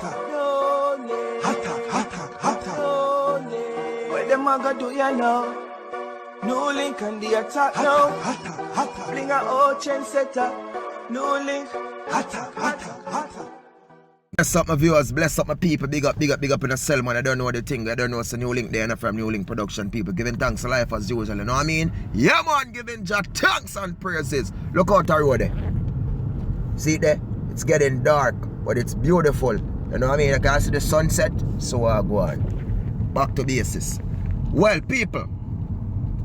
hotter. What them a go do you know? NEWLINK and the attack now. Bring a old trendsetter. NEWLINK. Bless up my viewers, bless up my people, big up in the cell, man. I don't know the thing, I don't know it's a NEWLINK there, and from NEWLINK production people, giving thanks to life as usual, you know what I mean? Yeah man, giving Jah thanks and praises. Look out the road there. See it there? It's getting dark, but it's beautiful. You know what I mean? I can see the sunset, so I go on. Back to basis. Well people,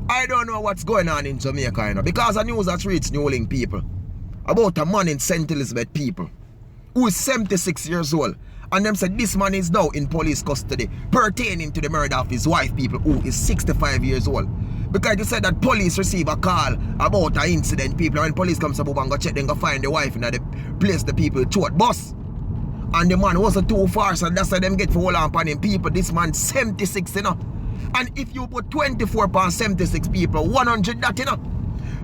I don't know what's going on in Jamaica, you know, because the news has reached NEWLINK people about a man in St. Elizabeth people who is 76 years old, and them said this man is now in police custody pertaining to the murder of his wife people who is 65 years old. Because they said that police receive a call about an incident people, and when police comes up and go check, then go find the wife in the place the people throat bus. And the man wasn't too far, so that's why them get for hold on upon him people. This man 76, you know. And if you put 24 pounds 76 people, 100 that, you know.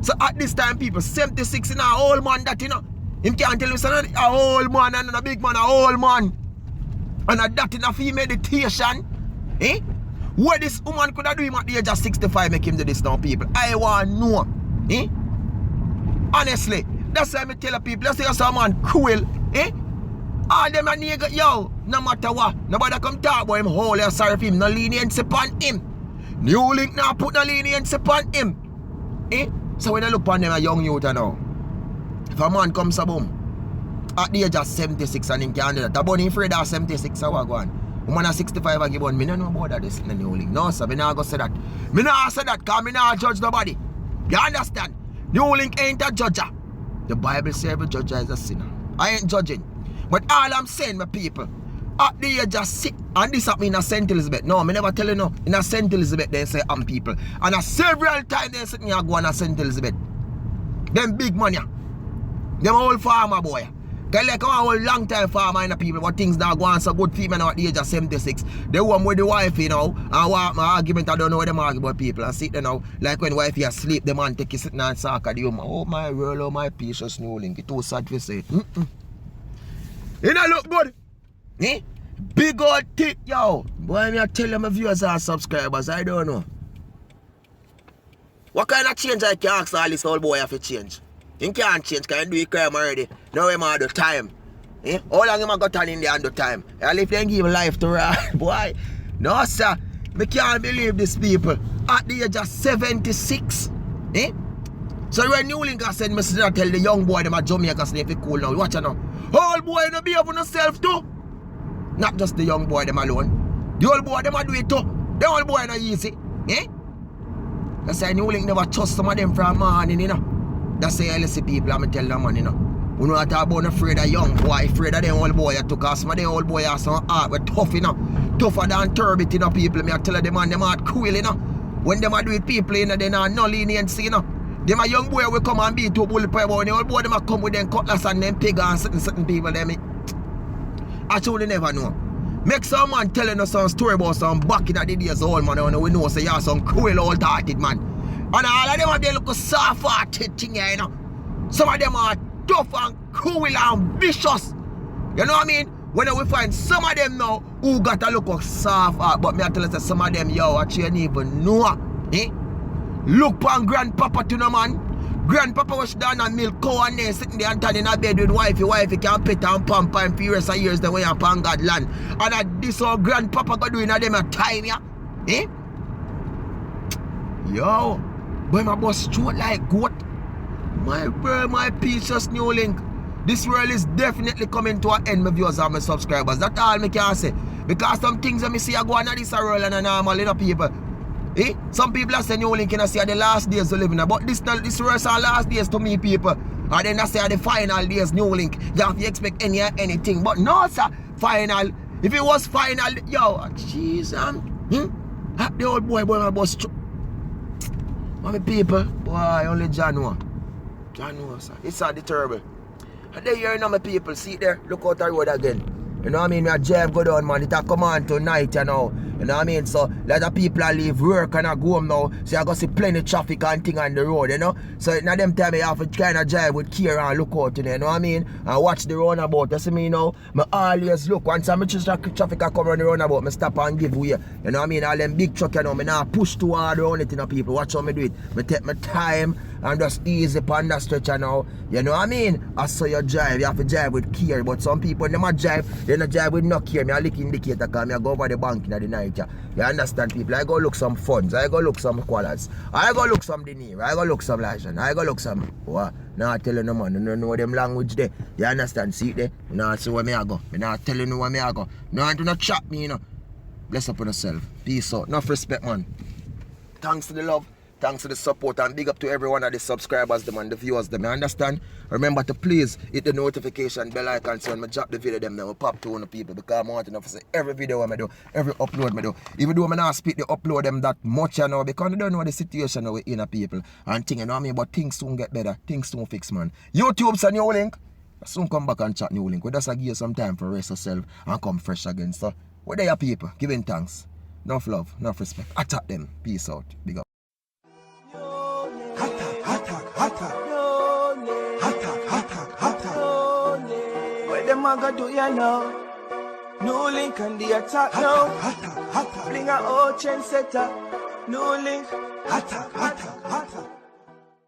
So at this time people, 76 in a old man that, you know. Him can't tell you son, a old man and a big man, a old man. And a that in a female meditation. Eh? What this woman could have do him at the age of 65 make him do this now, people? I want to know. Eh? Honestly, that's why I tell people, let's say you're some man cruel. Eh? All them a nigga, yo, no matter what, nobody come talk about him whole, you're sorry for him, no leniency upon him. NEWLINK now put no leniency upon him. Eh? So when I look upon them a young youth now, if a man comes a boom, at the age of 76 and him can't do that, about him afraid of 76, so what go on? Woman at 65 and give on, me no know about that this in the NEWLINK. No sir, me not go say that. Me not say that because me not judge nobody. You understand? NEWLINK ain't a judger. The Bible says every judger is a sinner. I ain't judging. But all I'm saying, my people, at the age of 6, and this happened in a St. Elizabeth. No, me never tell you no. In a St. Elizabeth, they say people. And a several times they sit me and go on a St. Elizabeth. Them big money. Them old farmer boy. They like a whole long time farmer in the people, but things now go on so good female now at the age of 76. They want with the wife, you know, and walk my argument, I don't know what them argue about people. And sit there now, like when wifey asleep, the man take you sitting and talk at the woman. Oh my world, oh my precious NEWLINK. It's too sad to say it. It don't look good. Eh? Big old tick, yo. Boy, me I tell you my viewers and subscribers, I don't know. What kind of change I can ask all this old boy have to change? He can't change, can do a crime already. Now him have the time. Eh? How long him a got on in there and the time? And if they give life to her, boy. No sir, me can't believe these people. At the age of 76. Eh? So when NEWLINK said me tell the young boy them a Jamaica say if it cool now. Watch out now. Old boy no behave on himself too. Not just the young boy them alone. The old boy them a do it too. The old boy no easy. Eh? That's why NEWLINK never trust some of them from morning, you know. That's why I see people I'm tell them man, you know. We know talk about afraid of young boy, afraid of them old boy you took us. Some of them old boy are some heart we tough, you know. Tougher than turbid, you know, people. Me I tell them man, them heart cool, you know. When them a do it people, you know, they not no leniency, you know. Them a young boy will come and beat two bullet pie boy. The old boy them a come with them cutlass and them pig and certain people them. I truly never know. Make some man telling us some story about some back in the days old man. And we know say you're some cruel old hearted man. And all of them are they look soft hearted thing here, you know. Some of them are tough and cruel and vicious. You know what I mean? When we find some of them now who got a look of soft heart, but me I tell you some of them yo actually ain't even know. Eh? Look on grandpapa to no man. Grandpapa was down and milk cow and there sitting there and turning in a bed with wifey. Wifey can pet and pamper him for years and years the way upon God land. And at this all grandpapa got doing a them a time, yeah? Eh? Yo, boy my boss throat like goat. My bro, my precious NEWLINK. This world is definitely coming to an end, my viewers and my subscribers. That's all me can say. Because some things that me see are going on this world and normal, you know, people. Eh? Some people are saying NEWLINK can see the last days to live in, but this world are last days to me, people. And then I say the final days NEWLINK. You have to expect anything. But no, sir, final. If it was final, yo, jeez, the old boy, my boss. My people, boy, only John know. John know, sir. It's the terrible. And there you know my people, see there, look out the road again. You know what I mean? My drive go down, man. It a come on tonight, you know. You know what I mean? So, a lot of people are leave work and I go home now. So, I go see plenty traffic and thing on the road, you know? So, now them time you have to kind of drive with care and look out, you know what I mean? And watch the roundabout. You see me now? I always look. Once I'm traffic I come around the roundabout, I stop and give way. You know what I mean? All them big truck, you know, I now push too hard around it, you know, people. Watch how me do it. I take my time and just easy upon that stretcher now. You know what I mean? I saw you drive. You have to drive with care. But some people, they might drive, they not drive with no care. I lick indicator because I go over the bank in the night. You understand, people? I go look some funds. I go look some qualas. I go look some denier. I go look some lashon. I go look some what? Now I tell you no man. You don't know them language there. You understand? See it there? You know see where me I go. I not tell you where me I go. No, do not chat me, you know. Bless up on yourself. Peace out. Enough respect, man. Thanks to the love. Thanks for the support and big up to every one of the subscribers them and the viewers them. You understand? Remember to please hit the notification bell icon so when I drop the video them will pop to one people because I want enough to say every video I do, every upload I do. Even though I not speak the upload them that much you know because I don't know the situation now with inner people and thing, you know what I mean? But things soon get better. Things soon fix, man. YouTube's a NEWLINK. I soon come back and chat NEWLINK. We just give you some time for rest yourself and come fresh again. So where they are people? Giving thanks. Enough love, enough respect. Attack them. Peace out. Big up. What them a go do you know? NEWLINK and the attack now. Bling a old chain setter. NEWLINK.